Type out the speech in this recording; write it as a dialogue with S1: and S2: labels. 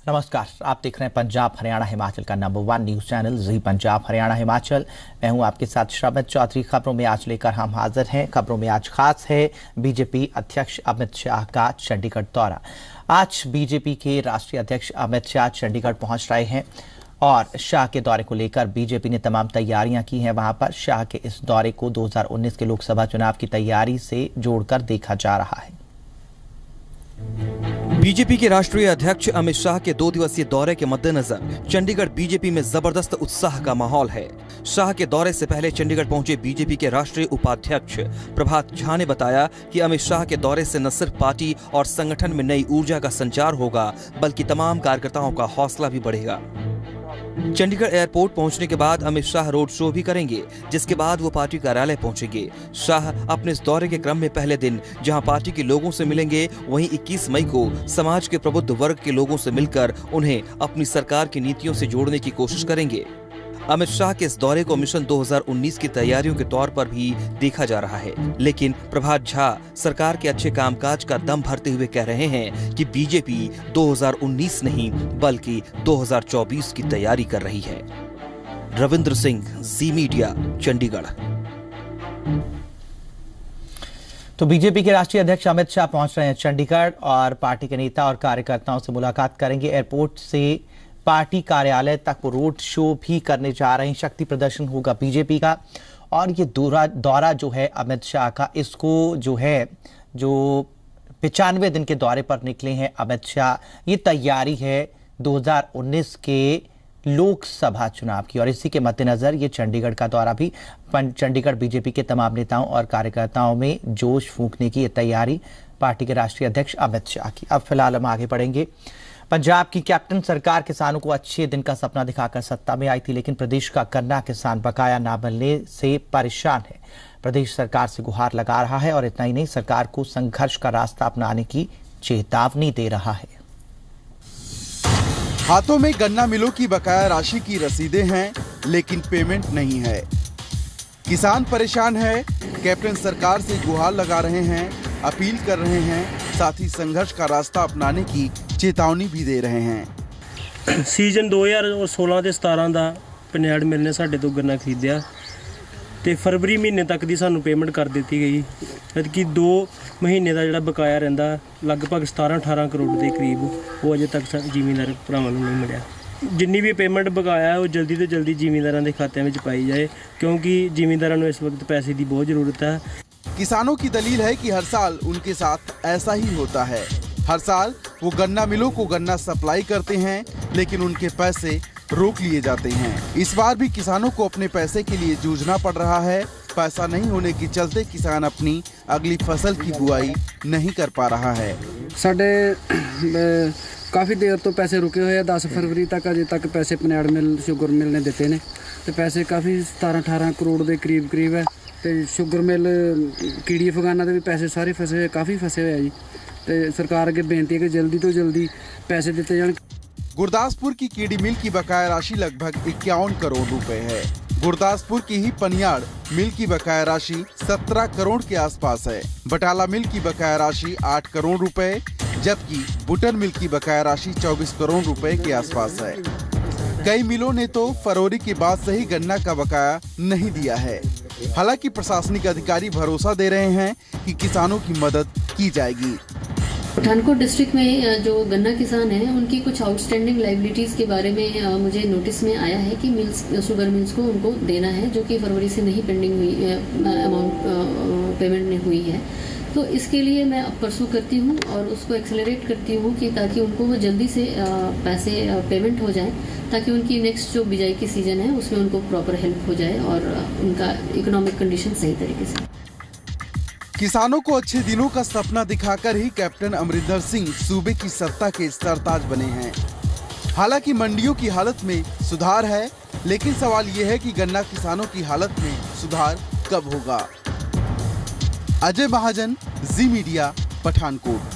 S1: नमस्कार, आप देख रहे हैं पंजाब हरियाणा हिमाचल का नंबर 1 न्यूज चैनल जी पंजाब हरियाणा हिमाचल। मैं हूं आपके साथ श्रमित चौधरी। खबरों में आज लेकर हम हाजिर हैं। खबरों में आज खास है बीजेपी अध्यक्ष अमित शाह का चंडीगढ़ दौरा। आज बीजेपी के राष्ट्रीय अध्यक्ष अमित शाह चंडीगढ़ पहुंच रहे हैं और शाह के दौरे को लेकर बीजेपी ने तमाम तैयारियां की हैं। वहां पर शाह के इस दौरे को 2019 के लोकसभा चुनाव की तैयारी से जोड़कर देखा जा रहा है।
S2: बीजेपी के राष्ट्रीय अध्यक्ष अमित शाह के 2 दिवसीय दौरे के मद्देनजर चंडीगढ़ बीजेपी में जबरदस्त उत्साह का माहौल है। शाह के दौरे से पहले चंडीगढ़ पहुंचे बीजेपी के राष्ट्रीय उपाध्यक्ष प्रभात झा ने बताया कि अमित शाह के दौरे से न सिर्फ पार्टी और संगठन में नई ऊर्जा का संचार होगा, बल्कि तमाम कार्यकर्ताओं का हौसला भी बढ़ेगा। चंडीगढ़ एयरपोर्ट पहुंचने के बाद अमित शाह रोड शो भी करेंगे, जिसके बाद वो पार्टी कार्यालय पहुंचेंगे। शाह अपने इस दौरे के क्रम में पहले दिन जहां पार्टी के लोगों से मिलेंगे, वहीं 21 मई को समाज के प्रबुद्ध वर्ग के लोगों से मिलकर उन्हें अपनी सरकार की नीतियों से जोड़ने की कोशिश करेंगे। अमित शाह के इस दौरे को मिशन 2019 की तैयारियों के तौर पर भी देखा जा रहा है, लेकिन प्रभात झा सरकार के अच्छे कामकाज का दम भरते हुए कह रहे हैं कि बीजेपी 2019 नहीं बल्कि 2024 की तैयारी कर रही है। रविंद्र सिंह, जी मीडिया, चंडीगढ़।
S1: तो बीजेपी के राष्ट्रीय अध्यक्ष अमित शाह पहुंच रहे हैं चंडीगढ़ और पार्टी के नेता और कार्यकर्ताओं से मुलाकात करेंगे। एयरपोर्ट से पार्टी कार्यालय तक वो रोड शो भी करने जा रहे हैं। शक्ति प्रदर्शन होगा बीजेपी का। और ये दौरा जो है अमित शाह का, इसको जो 95 दिन के दौरे पर निकले हैं अमित शाह, ये तैयारी है 2019 के लोकसभा चुनाव की। और इसी के मद्देनजर ये चंडीगढ़ का दौरा भी, चंडीगढ़ बीजेपी के तमाम नेताओं और कार्यकर्ताओं में जोश फूंकने की ये तैयारी पार्टी के राष्ट्रीय अध्यक्ष अमित शाह की। अब फिलहाल हम आगे बढ़ेंगे। पंजाब की कैप्टन सरकार किसानों को अच्छे दिन का सपना दिखाकर सत्ता में आई थी, लेकिन प्रदेश का गन्ना किसान बकाया ना मिलने से परेशान है। प्रदेश सरकार से गुहार लगा रहा है और इतना ही नहीं, सरकार को संघर्ष का रास्ता अपनाने की चेतावनी दे रहा है।
S3: हाथों में गन्ना मिलों की बकाया राशि की रसीदें हैं, लेकिन पेमेंट नहीं है। किसान परेशान है, कैप्टन सरकार से गुहार लगा रहे हैं, अपील कर रहे हैं, साथ ही संघर्ष का रास्ता अपनाने की चेतावनी भी दे रहे हैं।
S4: सीजन 2016 ਤੇ 17 ਦਾ ਪੰਜਾਬ ਮਿਲ ਨੇ ਸਾਡੇ ਤੋਂ ਗੰਨਾ ਖਰੀਦਿਆ ਤੇ ਫਰਵਰੀ ਮਹੀਨੇ ਤੱਕ ਦੀ ਸਾਨੂੰ ਪੇਮੈਂਟ ਕਰ ਦਿੱਤੀ ਗਈ। ਜਦਕਿ 2 ਮਹੀਨੇ ਦਾ ਜਿਹੜਾ ਬਕਾਇਆ ਰਹਿੰਦਾ ਲਗਭਗ 17-18 ਕਰੋੜ ਦੇ ਕਰੀਬ, ਉਹ ਅਜੇ ਤੱਕ ਜ਼ਿਮੀਂਦਾਰ ਭਰਾਵਾਂ ਨੂੰ ਨਹੀਂ ਮਿਲਿਆ। ਜਿੰਨੀ ਵੀ ਪੇਮੈਂਟ ਬਕਾਇਆ ਹੈ ਉਹ ਜਲਦੀ ਤੋਂ ਜਲਦੀ ਜ਼ਿਮੀਂਦਾਰਾਂ ਦੇ ਖਾਤਿਆਂ ਵਿੱਚ ਪਾਈ ਜਾਏ, ਕਿਉਂਕਿ ਜ਼ਿਮੀਂਦਾਰਾਂ ਨੂੰ ਇਸ ਵਕਤ ਪੈਸੇ ਦੀ ਬਹੁਤ ਜ਼ਰੂਰਤ ਹੈ।
S3: किसानों की दलील है कि हर साल उनके साथ ऐसा ही होता है। हर साल वो गन्ना मिलों को गन्ना सप्लाई करते हैं, लेकिन उनके पैसे रोक लिए जाते हैं। इस बार भी किसानों को अपने पैसे के लिए जूझना पड़ रहा है। पैसा नहीं होने के चलते किसान अपनी अगली फसल की बुआई नहीं कर पा रहा है।
S5: साढ़े काफ़ी देर तो पैसे रुके हुए हैं। 10 फरवरी तक अजे तक पैसे पंजाब मिल शुगर मिल ने दिते ने, तो पैसे काफ़ी 17-18 करोड़ के करीब है। तो शुगर मिल कीड़ी अफगाना के भी पैसे सारे फसे हुए, काफ़ी फसे हुए जी। तो सरकार अगे बेनती है कि जल्दी तो जल्दी पैसे दिते जान।
S3: गुरदासपुर की कीड़ी मिल की बकाया राशि लगभग 51 करोड़ रुपए है। गुरदासपुर की ही पनियाड़ मिल की बकाया राशि 17 करोड़ के आसपास है। बटाला मिल की बकाया राशि 8 करोड़ रुपए, जबकि बुटन मिल की बकाया राशि 24 करोड़ रुपए के आसपास है। कई मिलों ने तो फरवरी के बाद से ही गन्ना का बकाया नहीं दिया है। हालांकि प्रशासनिक अधिकारी भरोसा दे रहे हैं कि किसानों की मदद की जाएगी।
S6: पठानकोट डिस्ट्रिक्ट में जो गन्ना किसान हैं, उनकी कुछ आउटस्टैंडिंग लायबिलिटीज़ के बारे में मुझे नोटिस में आया है कि शुगर मिल्स को उनको देना है, जो कि फरवरी से नहीं पेंडिंग हुई अमाउंट पेमेंट नहीं हुई है। तो इसके लिए मैं अब परसों करती हूँ और उसको एक्सेलरेट करती हूँ कि ताकि उनको वो जल्दी से पैसे पेमेंट हो जाए, ताकि उनकी नेक्स्ट जो बिजाई की सीज़न है उसमें उनको प्रॉपर हेल्प हो जाए और उनका इकोनॉमिक कंडीशन सही तरीके से।
S3: किसानों को अच्छे दिनों का सपना दिखाकर ही कैप्टन अमरिंदर सिंह सूबे की सत्ता के सरताज बने हैं। हालांकि मंडियों की हालत में सुधार है, लेकिन सवाल ये है कि गन्ना किसानों की हालत में सुधार कब होगा। अजय महाजन, जी मीडिया, पठानकोट।